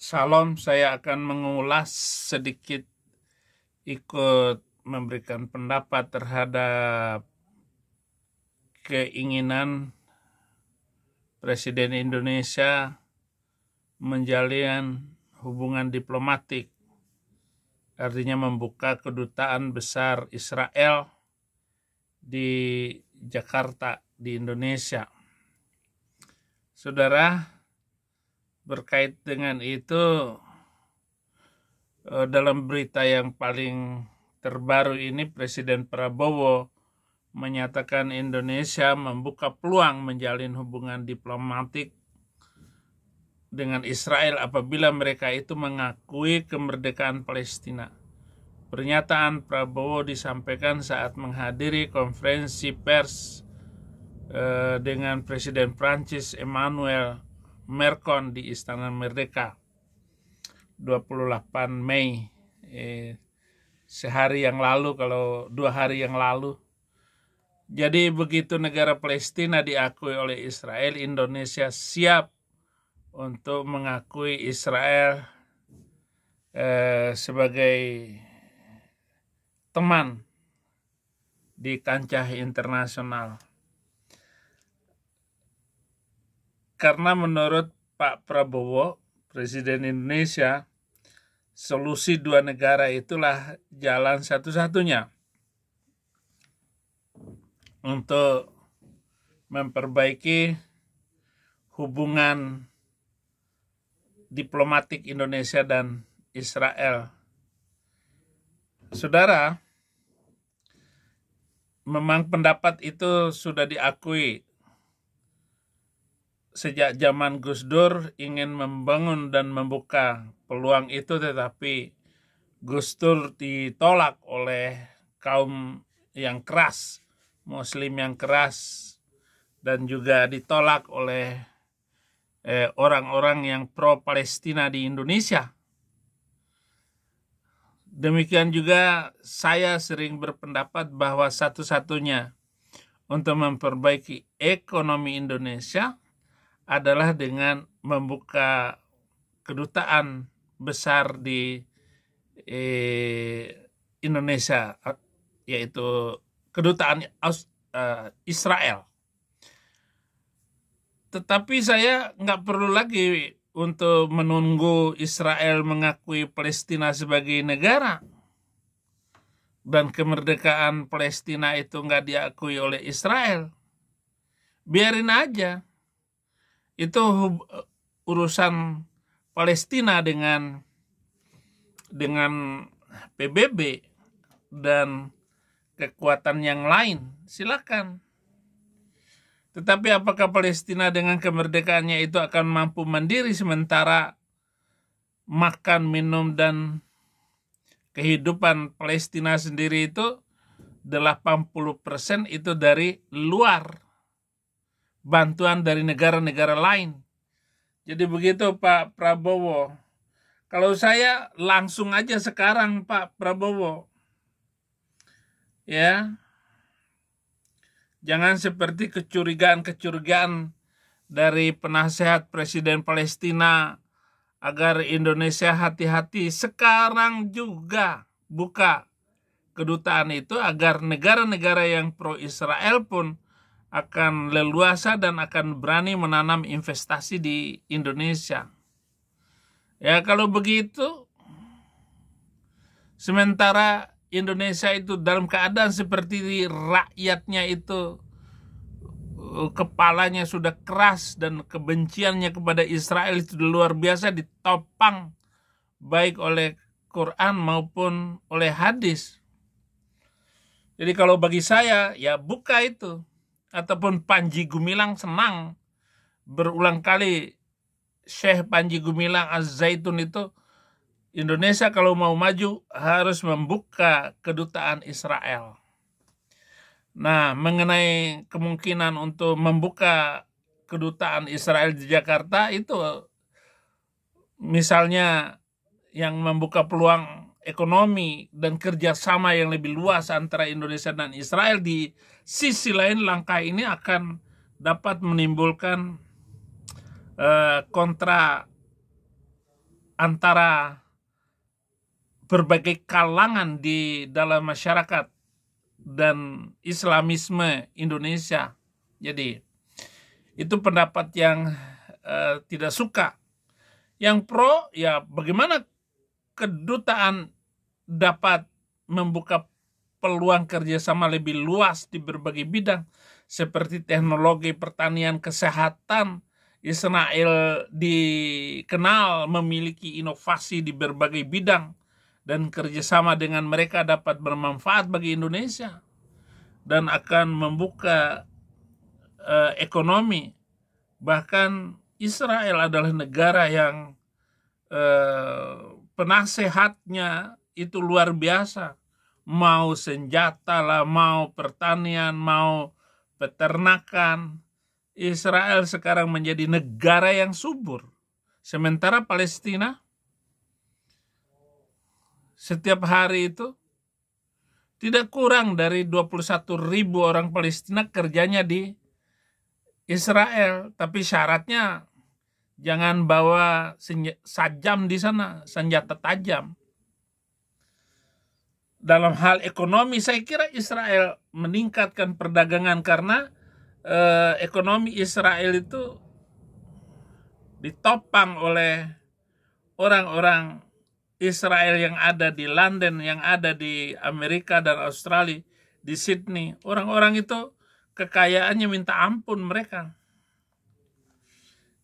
Salam, saya akan mengulas sedikit, ikut memberikan pendapat terhadap keinginan Presiden Indonesia menjalin hubungan diplomatik, artinya membuka kedutaan besar Israel di Jakarta, di Indonesia. Saudara, berkait dengan itu, dalam berita yang paling terbaru ini, Presiden Prabowo menyatakan Indonesia membuka peluang menjalin hubungan diplomatik dengan Israel apabila mereka itu mengakui kemerdekaan Palestina. Pernyataan Prabowo disampaikan saat menghadiri konferensi pers dengan Presiden Prancis Emmanuel Macron di Istana Merdeka 28 Mei, sehari yang lalu, kalau 2 hari yang lalu. Jadi begitu negara Palestina diakui oleh Israel, Indonesia siap untuk mengakui Israel sebagai teman di kancah internasional. Karena menurut Pak Prabowo, Presiden Indonesia, solusi 2 negara itulah jalan satu-satunya untuk memperbaiki hubungan diplomatik Indonesia dan Israel. Saudara, memang pendapat itu sudah diakui sejak zaman Gus Dur, ingin membangun dan membuka peluang itu, tetapi Gus Dur ditolak oleh kaum yang keras, Muslim yang keras, dan juga ditolak oleh orang-orang yang pro-Palestina di Indonesia. Demikian juga saya sering berpendapat bahwa satu-satunya untuk memperbaiki ekonomi Indonesia adalah dengan membuka kedutaan besar di Indonesia, yaitu kedutaan Israel. Tetapi saya nggak perlu lagi untuk menunggu Israel mengakui Palestina sebagai negara dan kemerdekaan Palestina itu nggak diakui oleh Israel. Biarin aja. Itu urusan Palestina dengan PBB dan kekuatan yang lain. Silakan. Tetapi apakah Palestina dengan kemerdekaannya itu akan mampu mandiri, sementara makan, minum, dan kehidupan Palestina sendiri itu 80% itu dari luar, bantuan dari negara-negara lain. Jadi begitu Pak Prabowo. Kalau saya langsung aja sekarang Pak Prabowo, ya, jangan seperti kecurigaan-kecurigaan dari penasehat Presiden Palestina agar Indonesia hati-hati. Sekarang juga buka kedutaan itu agar negara-negara yang pro-Israel pun akan leluasa dan akan berani menanam investasi di Indonesia. Ya, kalau begitu, sementara Indonesia itu dalam keadaan seperti rakyatnya itu kepalanya sudah keras dan kebenciannya kepada Israel itu luar biasa, ditopang baik oleh Quran maupun oleh hadis. Jadi kalau bagi saya, ya buka itu. Ataupun Panji Gumilang senang berulang kali Syekh Panji Gumilang Az-Zaitun itu, Indonesia kalau mau maju harus membuka kedutaan Israel. Nah, mengenai kemungkinan untuk membuka kedutaan Israel di Jakarta itu, misalnya yang membuka peluang ekonomi dan kerjasama yang lebih luas antara Indonesia dan Israel, di sisi lain langkah ini akan dapat menimbulkan kontra antara berbagai kalangan di dalam masyarakat dan Islamisme Indonesia. Jadi itu pendapat yang tidak suka. Yang pro, ya bagaimana kedutaan dapat membuka peluang kerjasama lebih luas di berbagai bidang seperti teknologi, pertanian, kesehatan. Israel dikenal memiliki inovasi di berbagai bidang dan kerjasama dengan mereka dapat bermanfaat bagi Indonesia dan akan membuka ekonomi. Bahkan Israel adalah negara yang penasehatnya itu luar biasa. Mau senjata lah, mau pertanian, mau peternakan. Israel sekarang menjadi negara yang subur. Sementara Palestina setiap hari itu tidak kurang dari 21.000 orang Palestina kerjanya di Israel. Tapi syaratnya jangan bawa sajam di sana, senjata tajam. Dalam hal ekonomi, saya kira Israel meningkatkan perdagangan karena ekonomi Israel itu ditopang oleh orang-orang Israel yang ada di London, yang ada di Amerika dan Australia, di Sydney. Orang-orang itu kekayaannya minta ampun mereka.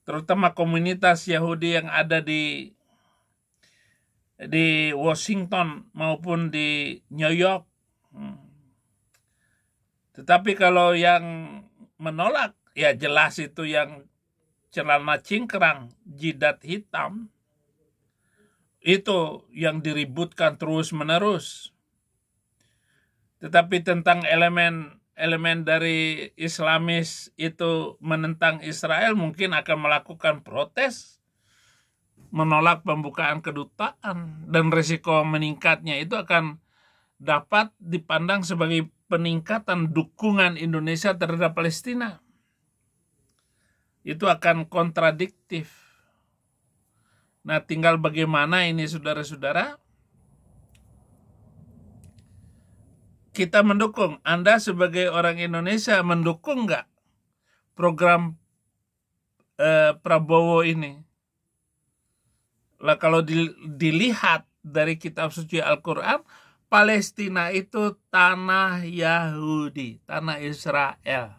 Terutama komunitas Yahudi yang ada di Washington maupun di New York. Tetapi kalau yang menolak, ya jelas itu yang celana cingkrang, jidat hitam, itu yang diributkan terus-menerus. Tetapi tentang elemen dari Islamis itu menentang Israel mungkin akan melakukan protes, menolak pembukaan kedutaan, dan risiko meningkatnya itu akan dapat dipandang sebagai peningkatan dukungan Indonesia terhadap Palestina. Itu akan kontradiktif. Nah, tinggal bagaimana ini saudara-saudara kita mendukung. Anda sebagai orang Indonesia mendukung nggak program Prabowo ini? Lah kalau dilihat dari kitab suci Al-Quran, Palestina itu tanah Yahudi, tanah Israel.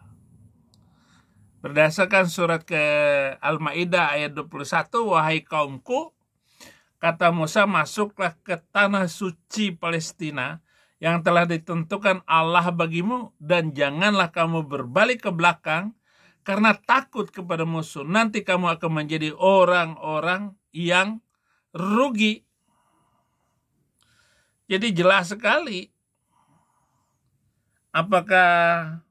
Berdasarkan surat ke Al-Ma'idah ayat 21, wahai kaumku, kata Musa, masuklah ke tanah suci Palestina yang telah ditentukan Allah bagimu, dan janganlah kamu berbalik ke belakang karena takut kepada musuh. Nanti kamu akan menjadi orang-orang yang rugi. Jadi jelas sekali apakah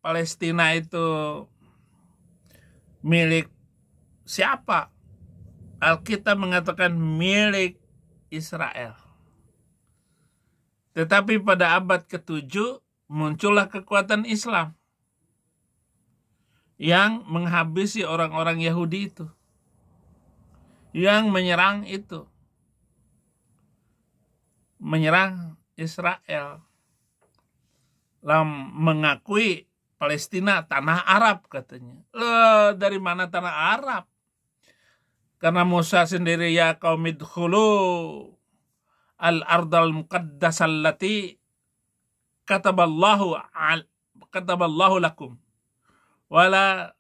Palestina itu milik siapa? Alkitab mengatakan milik Israel. Tetapi pada abad ke-7 muncullah kekuatan Islam yang menghabisi orang-orang Yahudi itu, yang menyerang itu, menyerang Israel, mengakui Palestina tanah Arab katanya. Dari mana tanah Arab? Karena Musa sendiri, ya kaum idkhulu al-ardal muqaddasah allati kataballahu lakum wala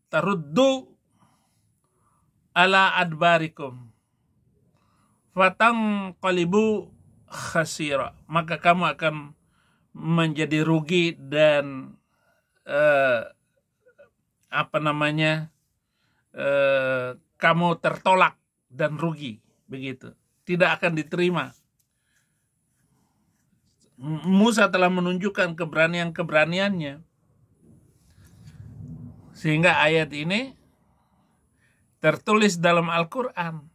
taruddu ala adbarikum fatanqalibu khasira. Maka kamu akan menjadi rugi dan kamu tertolak dan rugi, begitu. Tidak akan diterima. Musa telah menunjukkan keberaniannya. Sehingga ayat ini tertulis dalam Al-Quran.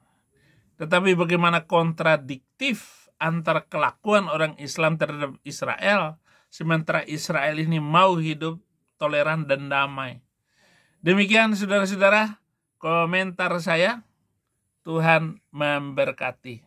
Tetapi bagaimana kontradiktif antara kelakuan orang Islam terhadap Israel, sementara Israel ini mau hidup toleran dan damai. Demikian saudara-saudara, komentar saya. Tuhan memberkati.